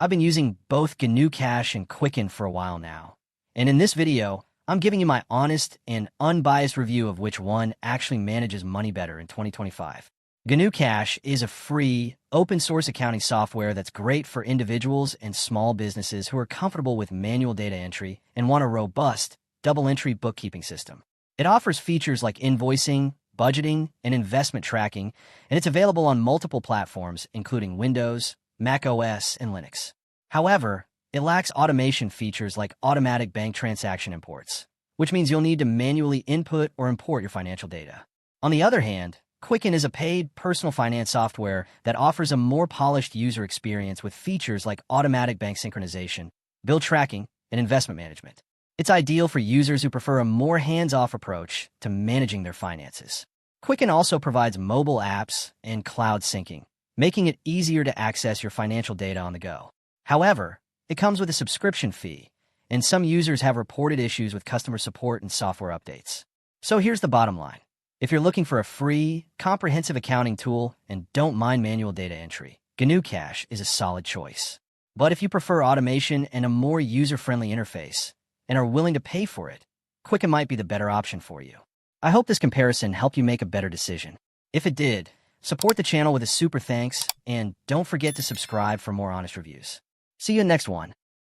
I've been using both GnuCash and Quicken for a while now. And in this video, I'm giving you my honest and unbiased review of which one actually manages money better in 2025. GnuCash is a free, open-source accounting software that's great for individuals and small businesses who are comfortable with manual data entry and want a robust, double-entry bookkeeping system. It offers features like invoicing, budgeting, and investment tracking, and it's available on multiple platforms, including Windows, Mac OS, and Linux. However, it lacks automation features like automatic bank transaction imports, which means you'll need to manually input or import your financial data. On the other hand, Quicken is a paid personal finance software that offers a more polished user experience with features like automatic bank synchronization, bill tracking, and investment management. It's ideal for users who prefer a more hands-off approach to managing their finances. Quicken also provides mobile apps and cloud syncing, making it easier to access your financial data on the go. However, it comes with a subscription fee, and some users have reported issues with customer support and software updates. So here's the bottom line. If you're looking for a free, comprehensive accounting tool and don't mind manual data entry, GnuCash is a solid choice. But if you prefer automation and a more user-friendly interface, and are willing to pay for it, Quicken might be the better option for you. I hope this comparison helped you make a better decision. If it did, support the channel with a super thanks, and don't forget to subscribe for more honest reviews. See you in the next one.